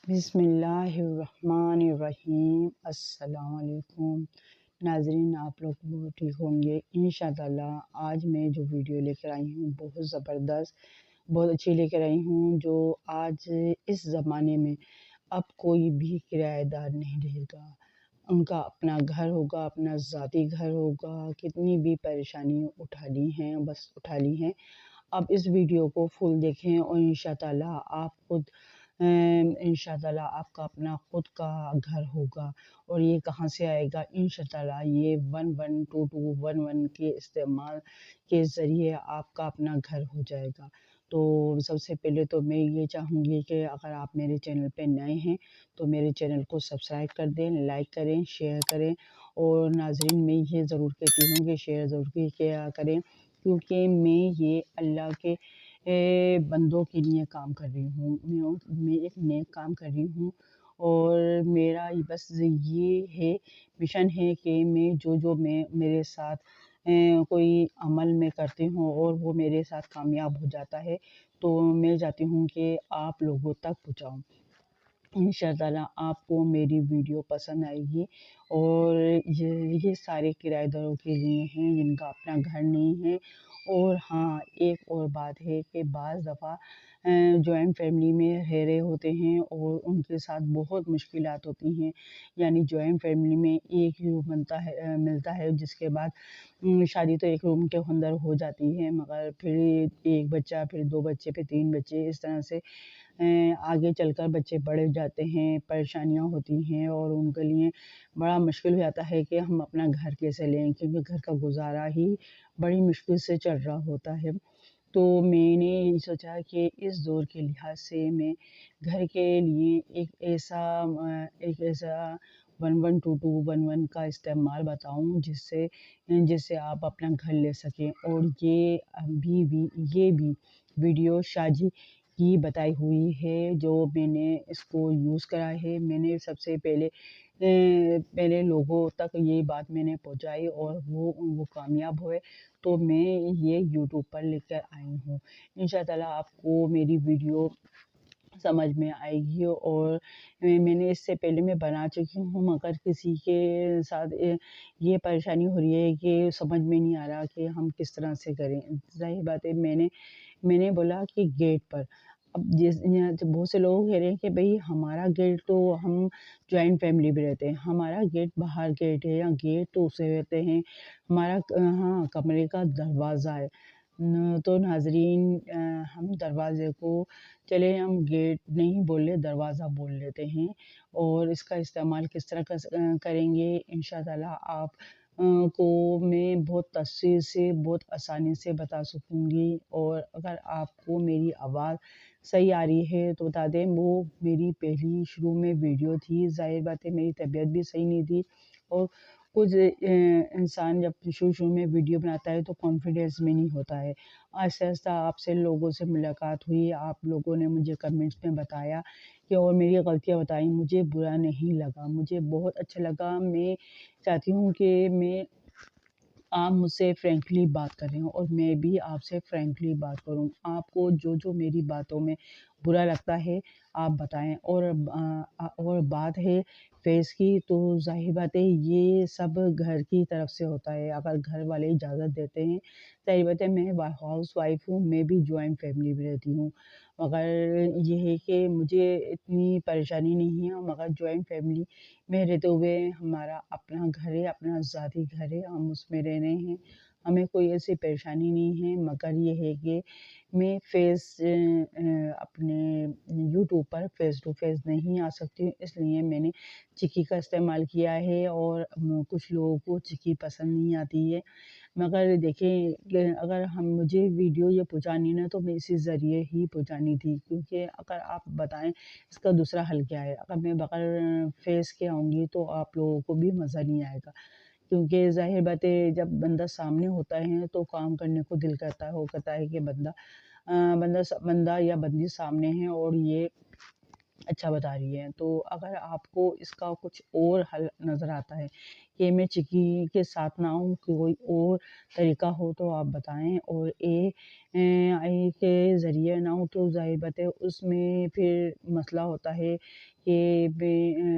بسم اللہ الرحمن الرحیم۔ السلام علیکم ناظرین، آپ لوگ بہت ٹھیک ہوں گے انشاءاللہ۔ آج میں جو ویڈیو لے کر آئی ہوں بہت زبردست، بہت اچھی لے کر آئی ہوں، جو آج اس زمانے میں اب کوئی بھی کرایہ دار نہیں رہے گا، ان کا اپنا گھر ہوگا، اپنا ذاتی گھر ہوگا۔ کتنی بھی پریشانی اٹھا لی ہیں۔ اب اس ویڈیو کو فل دیکھیں اور انشاءاللہ آپ خود انشاءاللہ آپ کا اپنا خود کا گھر ہوگا۔ اور یہ کہاں سے آئے گا؟ انشاءاللہ یہ 112211 کے استعمال کے ذریعے آپ کا اپنا گھر ہو جائے گا۔ تو سب سے پہلے تو میں یہ چاہوں گی کہ اگر آپ میرے چینل پہ نئے ہیں تو میرے چینل کو سبسکرائب کر دیں، لائک کریں، شیئر کریں، اور ناظرین میں یہ ضرور کہتی ہوں کہ شیئر ضرور کیا کریں، کیونکہ میں یہ اللہ کے بندوں کے لیے کام کر رہی ہوں، میں ایک نیک کام کر رہی ہوں، اور میرا بس یہ ہے مشن ہے کہ میں میرے ساتھ کوئی عمل میں کرتی ہوں اور وہ میرے ساتھ کامیاب ہو جاتا ہے تو میں چاہتی ہوں کہ آپ لوگوں تک پہنچاؤں۔ انشاءاللہ آپ کو میری ویڈیو پسند آئے گی، اور یہ سارے کرایہ داروں کے لیے ہیں جن کا اپنا گھر نہیں ہے۔ اور ہاں، ایک اور بات ہے کہ بعض دفعہ جوائنٹ فیملی میں رہ رہے ہوتے ہیں اور ان کے ساتھ بہت مشکلات ہوتی ہیں، یعنی جوائنٹ فیملی میں ایک ہی روم ملتا ہے، جس کے بعد شادی تو ایک روم کے اندر ہو جاتی ہے، مگر پھر ایک بچہ، پھر دو بچے، پھر تین بچے، اس طرح سے آگے چل کر بچے بڑھ جاتے ہیں، پریشانیاں ہوتی ہیں، اور ان کے لیے بڑا مشکل ہو جاتا ہے کہ ہم اپنا گھر کیسے لیں، کیونکہ گھر کا گزارا ہی بڑی مشکل سے چل رہا ہوتا ہے۔ تو میں نے یہ سوچا کہ اس دور کے لحاظ سے میں گھر کے لیے ایک ایسا 112211 کا استعمال بتاؤں جس سے آپ اپنا گھر لے سکیں۔ اور یہ بھی ویڈیو شاجی کی بتائی ہوئی ہے، جو میں نے اس کو یوز کرا ہے۔ میں نے سب سے پہلے لوگوں تک یہ بات میں نے پہنچائی اور وہ کامیاب ہوئے، تو میں یہ یوٹیوب پر لے کر آئی ہوں۔ انشاءاللہ آپ کو میری ویڈیو سمجھ میں آئے گی، اور میں نے اس سے پہلے میں بنا چکی ہوں، مگر کسی کے ساتھ یہ پریشانی ہو رہی ہے کہ سمجھ میں نہیں آ رہا کہ ہم کس طرح سے کریں۔ ظاہر بات ہے، میں نے بولا کہ گیٹ پر، اب بہت سے لوگ کہہ رہے ہیں کہ بھئی ہمارا گیٹ تو، ہم جوائنٹ فیملی بھی رہتے ہیں، ہمارا گیٹ باہر گیٹ ہے، یا گیٹ تو اسے رہتے ہیں، ہمارا ہاں کمرے کا دروازہ ہے۔ تو ناظرین، ہم دروازے کو چلے ہم گیٹ نہیں بول لے، دروازہ بول لیتے ہیں، اور اس کا استعمال کس طرح کریں گے انشاءاللہ آپ کو میں بہت تفصیل سے، بہت آسانی سے بتا سکوں گی۔ اور اگر آپ کو میری آواز صحیح آ رہی ہے تو بتا دیں، وہ میری پہلی شروع میں ویڈیو تھی، ظاہر بات ہے میری طبیعت بھی صحیح نہیں تھی، اور کچھ انسان جب شروع میں ویڈیو بناتا ہے تو کانفیڈنس میں نہیں ہوتا ہے۔ آہستہ آہستہ آپ سے لوگوں سے ملاقات ہوئی، آپ لوگوں نے مجھے کمنٹس میں بتایا کہ، اور میری غلطیاں بتائیں، مجھے برا نہیں لگا، مجھے بہت اچھا لگا۔ میں چاہتی ہوں کہ آپ مجھ سے فرینکلی بات کریں، اور میں بھی آپ سے فرینکلی بات کروں۔ آپ کو جو میری باتوں میں برا لگتا ہے آپ بتائیں، اور بات ہے فیس کی، تو ظاہر بات ہے یہ سب گھر کی طرف سے ہوتا ہے، اگر گھر والے اجازت دیتے ہیں۔ ظاہر بات ہے میں ہاؤس وائف ہوں، میں بھی جوائنٹ فیملی میں رہتی ہوں، مگر یہ ہے کہ مجھے اتنی پریشانی نہیں ہے، مگر جوائنٹ فیملی میں رہتے ہوئے ہمارا اپنا گھر ہے، اپنا ذاتی گھر ہے، ہم اس میں رہ رہے ہیں، ہمیں کوئی ایسی پریشانی نہیں ہے، مگر یہ ہے کہ میں اپنے یوٹیوب پر فیس ٹو فیس نہیں آ سکتی ہوں، اس لیے میں نے چکی کا استعمال کیا ہے، اور کچھ لوگوں کو چکی پسند نہیں آتی ہے، مگر دیکھیں اگر مجھے ویڈیو یہ پہنچانی نا تو میں اسی ذریعے ہی پہنچانی تھی، کیونکہ اگر آپ بتائیں اس کا دوسرا حل کیا ہے، اگر میں بغیر فیس کے آؤں گی تو آپ لوگوں کو بھی مزہ نہیں آئے گا، کیونکہ ظاہر بات ہے جب بندہ سامنے ہوتا ہے تو کام کرنے کو دل کرتا ہے، وہ کہتا ہے کہ بندہ یا بندی سامنے ہے، اور یہ اچھا بتا رہی ہے۔ تو اگر آپ کو اس کا کچھ اور حل نظر آتا ہے کہ میں چکی کے ساتھ نہ آؤں، کوئی اور طریقہ ہو تو آپ بتائیں، اور اے کے ذریعے نہ ہو تو ظاہر بات ہے اس میں پھر مسئلہ ہوتا ہے کہ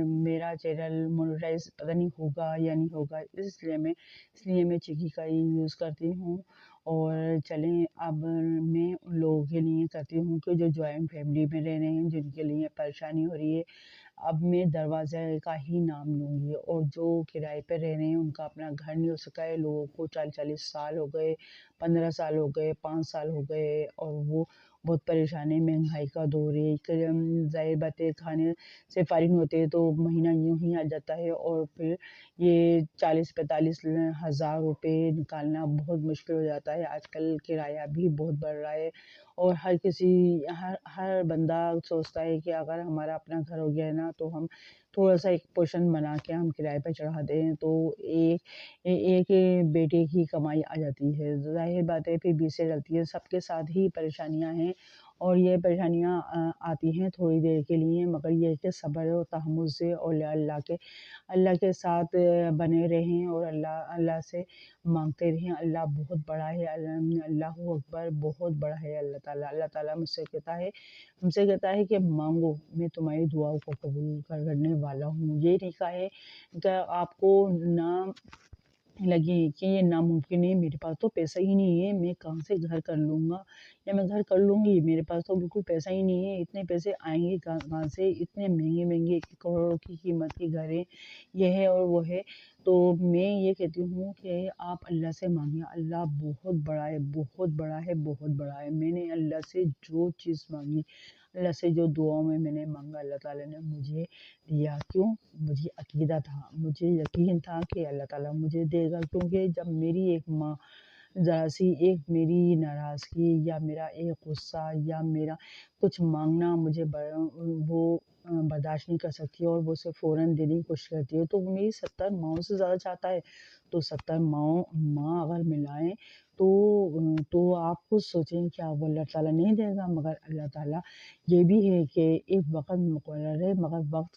میرا چینل مونیٹائز پتہ نہیں ہوگا یا نہیں ہوگا، اس لیے میں چکی کا ہی یوز کرتی ہوں۔ اور چلیں اب میں ان لوگوں کے لیے کرتی ہوں کہ جو جوائنٹ فیملی میں رہ رہے ہیں، جن کے لیے پریشانی ہو رہی ہے، اب میں دروازے کا ہی نام لوں گی۔ اور جو کرائے پہ رہ رہے ہیں، ان کا اپنا گھر نہیں ہو سکا ہے، لوگوں کو 40 سال ہو گئے، 15 سال ہو گئے، 5 سال ہو گئے، اور وہ بہت پریشانی، مہنگائی کا دور ہے، ظاہر بات ہے کھانے سے فارغ نہیں ہوتے تو مہینہ یوں ہی آ جاتا ہے، اور پھر یہ 40-45 ہزار روپے نکالنا بہت مشکل ہو جاتا ہے۔ آج کل کرایہ بھی بہت بڑھ رہا ہے، اور ہر بندہ سوچتا ہے کہ اگر ہمارا اپنا گھر ہو گیا ہے نا تو ہم تھوڑا سا ایک پورشن بنا کے ہم کرائے پہ چڑھا دیں تو ایک بیٹے کی کمائی آ جاتی ہے۔ ظاہر بات ہے پھر بیچ سے ڈلتی ہے، سب کے ساتھ ہی پریشانیاں ہیں، اور یہ پریشانیاں آتی ہیں تھوڑی دیر کے لیے، مگر یہ کہ صبر و تحمل سے اور اللہ کے ساتھ بنے رہیں، اور اللہ سے مانگتے رہیں۔ اللہ بہت بڑا ہے، اللہ اکبر، بہت بڑا ہے اللہ تعالیٰ مجھ سے کہتا ہے کہ مانگو، میں تمہاری دعاؤں کو قبول کرنے والا ہوں۔ یہ نہیں کہا ہے کہ آپ کو نہ لگے کہ یہ ناممکن ہے، میرے پاس تو پیسہ ہی نہیں ہے، میں کہاں سے گھر کر لوں گا یا میں گھر کر لوں گی، میرے پاس تو بالکل پیسہ ہی نہیں ہے، اتنے پیسے آئیں گے کہاں سے، اتنے مہنگے کروڑوں کی قیمت کے گھر ہیں، یہ ہے اور وہ ہے۔ تو میں یہ کہتی ہوں کہ آپ اللہ سے مانگیں، اللہ بہت بڑا ہے، بہت بڑا ہے، بہت بڑا ہے۔ میں نے اللہ سے جو چیز مانگی، اللہ سے جو دعاؤں میں نے مانگا، اللہ تعالیٰ نے مجھے دیا۔ کیوں؟ مجھے عقیدہ تھا، مجھے یقین تھا کہ اللہ تعالیٰ مجھے دے گا، کیونکہ جب میری ایک ماں ذرا سی ایک میری ناراضگی یا میرا ایک غصہ یا میرا کچھ مانگنا مجھے وہ برداشت نہیں کر سکتی، اور وہ اسے فوراً دینے کی کوشش کرتی ہے، تو وہ میری 70 ماؤں سے زیادہ چاہتا ہے، تو 70 ماں اگر ملائیں تو آپ خود سوچیں کیا وہ اللہ تعالیٰ نہیں دے گا؟ مگر اللہ تعالیٰ یہ بھی ہے کہ ایک وقت مقرر ہے، مگر وقت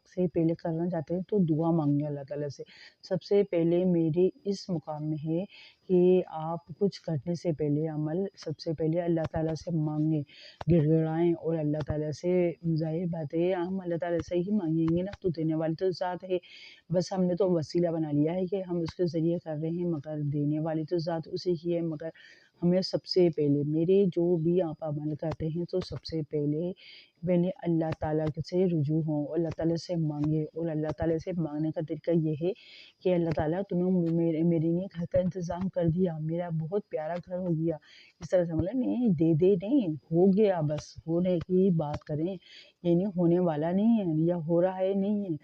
سے پہلے کرنا چاہتے ہیں تو دعا مانگیں اللہ تعالیٰ سے۔ سب سے پہلے میرے اس مقام میں ہے کہ آپ کچھ کرنے سے پہلے سب سے پہلے اللہ تعالیٰ سے مانگیں، گڑ گڑائیں، اور اللہ تعالیٰ سے ظاہر بات ہے ہم اللہ تعالیٰ سے ہی مانگیں گے نا، تو دینے والی تو ذات ہے، بس ہم نے تو وسیلہ بنا لیا ہے کہ ہم اس کے ذریعے کر رہے ہیں، مگر دینے والی تو ذات اسی کی ہے۔ مگر ہمیں سب سے پہلے میرے جو بھی آپ عمل کرتے ہیں تو سب سے پہلے اللہ تعالیٰ سے رجوع ہوں، اللہ تعالیٰ سے مانگے، اور اللہ تعالیٰ سے مانگنے کا طریقہ یہ ہے کہ اللہ تعالیٰ تم نے میرے لیے گھر کا انتظام کر دیا، میرا بہت پیارا گھر ہو گیا، اس طرح سے مطلب نہیں دے نہیں، ہو گیا، بس ہونے کی بات کریں، یہ نہیں ہونے والا نہیں ہے یا ہو رہا ہے نہیں ہے،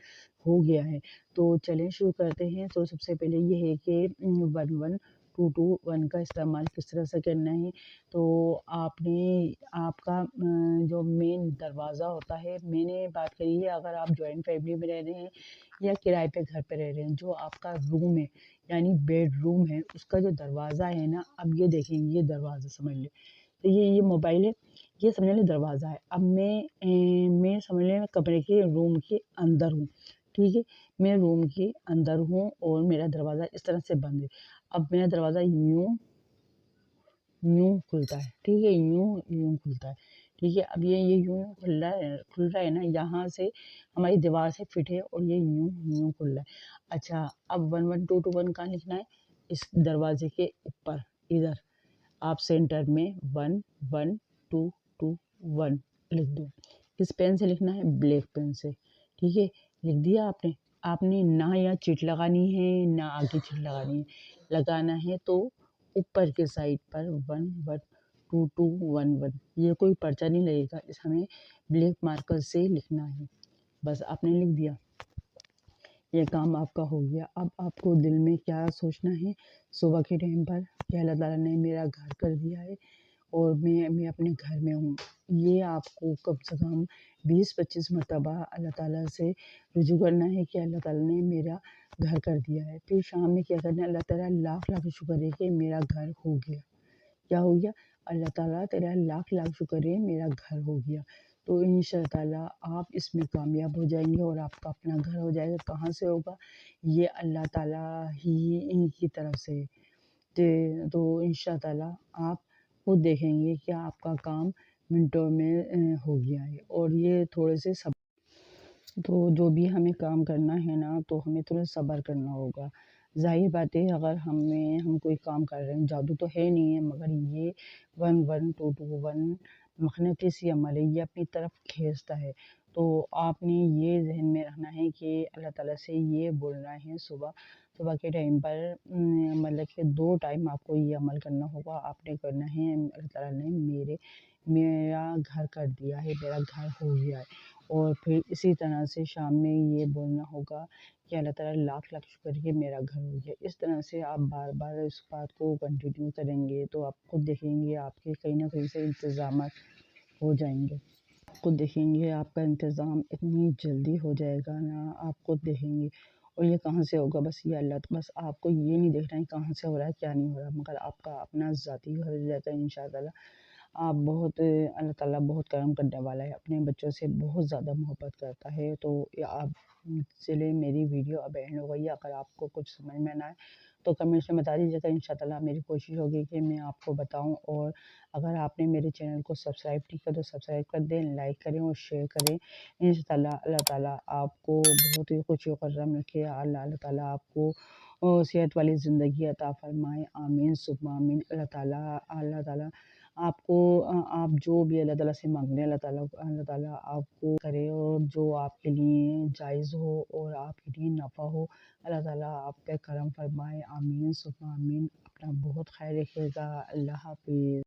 ہو گیا ہے۔ تو چلیں شروع کرتے ہیں۔ تو سب سے پہلے یہ ہے کہ 112221 کا استعمال کس طرح سے کرنا ہے۔ تو آپ کا جو مین دروازہ ہوتا ہے، میں نے بات کری ہے اگر آپ جوائنٹ فیملی میں رہ رہے ہیں یا کرائے پہ گھر پہ رہ رہے ہیں، جو آپ کا روم ہے یعنی بیڈ روم ہے، اس کا جو دروازہ ہے نا، اب یہ دیکھیں یہ دروازہ سمجھ لیں، تو یہ موبائل ہے، یہ سمجھ لیں دروازہ ہے۔ اب میں سمجھ لیں کمرے کے روم کے اندر ہوں، ٹھیک ہے، میں روم کے اندر ہوں اور میرا دروازہ اس طرح سے بند ہے۔ اب میرا دروازہ یوں کھلتا ہے، ٹھیک ہے، یوں کھلتا ہے، ٹھیک ہے۔ اب یہ یوں کھل رہا ہے نا، یہاں سے ہماری دیوار سے فٹ ہے، اور یہ یوں کھل رہا ہے۔ اچھا، اب 112221 کہاں لکھنا ہے؟ اس دروازے کے اوپر ادھر آپ سینٹر میں 11221 لکھ دو۔ کس پین سے لکھنا ہے؟ بلیک پین سے، ٹھیک ہے، لکھ دیا آپ نے نہ یا چٹ لگانی ہے نہ آگے چٹ لگانی ہے، لگانا ہے تو اوپر کے سائڈ پر 112211، یہ کوئی پرچہ نہیں لگے گا، اس ہمیں بلیک مارکر سے لکھنا ہے، بس آپ نے لکھ دیا، یہ کام آپ کا ہو گیا۔ اب آپ کو دل میں کیا سوچنا ہے صبح کے ٹائم پر کہ اللہ تعالیٰ نے میرا گھر کر دیا ہے اور میں اپنے گھر میں ہوں، یہ آپ کو کم سے کم 20-25 مرتبہ اللہ تعالیٰ سے رجوع کرنا ہے کہ اللہ تعالیٰ نے میرا گھر کر دیا ہے۔ پھر شام میں کیا کرنا ہے؟ اللہ تعالیٰ لاکھ شکر ہے کہ میرا گھر ہو گیا۔ کیا ہو گیا؟ اللہ تعالیٰ تیرا لاکھ شکر ہے میرا گھر ہو گیا۔ تو انشاء تعالیٰ آپ اس میں کامیاب ہو جائیں گے اور آپ کا اپنا گھر ہو جائے گا۔ کہاں سے ہوگا؟ یہ اللہ تعالیٰ ہی کی طرف سے۔ تو انشاء تعالیٰ آپ خود دیکھیں گے کہ آپ کا کام منٹوں میں ہو گیا ہے۔ اور یہ تھوڑے سے تو جو بھی ہمیں کام کرنا ہے نا، تو ہمیں تھوڑا صبر کرنا ہوگا۔ ظاہر بات ہے، اگر ہم کوئی کام کر رہے ہیں، جادو تو ہے نہیں ہے، مگر یہ 11221 مقناطیسی عمل ہے، یہ اپنی طرف کھینچتا ہے۔ تو آپ نے یہ ذہن میں رکھنا ہے کہ اللہ تعالیٰ سے یہ بولنا ہے صبح کے ٹائم پر، مطلب کہ 2 ٹائم آپ کو یہ عمل کرنا ہوگا۔ آپ نے کرنا ہے اللہ تعالیٰ نے میرا گھر کر دیا ہے، میرا گھر ہو گیا ہے۔ اور پھر اسی طرح سے شام میں یہ بولنا ہوگا کہ اللہ تعالیٰ لاکھ لاکھ شکر ہے میرا گھر ہو گیا۔ اس طرح سے آپ بار بار اس بات کو کنٹینیو کریں گے تو آپ خود دیکھیں گے آپ کے کہیں نہ کہیں سے انتظامات ہو جائیں گے۔ خود دیکھیں گے آپ کا انتظام اتنی جلدی ہو جائے گا نا، آپ خود دیکھیں گے۔ اور یہ کہاں سے ہوگا؟ بس یہ بس آپ کو یہ نہیں دیکھنا ہے کہاں سے ہو رہا ہے، کیا نہیں ہو رہا، مگر آپ کا اپنا ذاتی گھر ہو جاتا ہے انشاءاللہ۔ آپ اللہ تعالیٰ بہت کرم کرنے والا ہے، اپنے بچوں سے بہت زیادہ محبت کرتا ہے۔ تو آپ چلے میری ویڈیو اب اینڈ ہو گئی۔ اگر آپ کو کچھ سمجھ میں نہ آئے تو کمنٹس میں بتا دیجیے گا، انشاءاللہ میری کوشش ہوگی کہ میں آپ کو بتاؤں۔ اور اگر آپ نے میرے چینل کو سبسکرائب نہیں کیا تو سبسکرائب کر دیں، لائک کریں اور شیئر کریں۔ انشاءاللہ اللہ تعالیٰ آپ کو بہت ہی خوشی و خرم رکھے۔ اللہ تعالیٰ آپ کو صحت والی زندگی عطا فرمائے، آمین ثم آمین۔ اللہ تعالیٰ آپ کو آپ جو بھی اللہ تعالیٰ سے مانگ رہے ہیں، اللہ تعالیٰ آپ کو کرے، اور جو آپ کے لیے جائز ہو اور آپ کے لیے نفع ہو، اللہ تعالیٰ آپ پہ کرم فرمائے، آمین ثم آمین۔ اپنا بہت خیال رکھیے گا، اللہ حافظ۔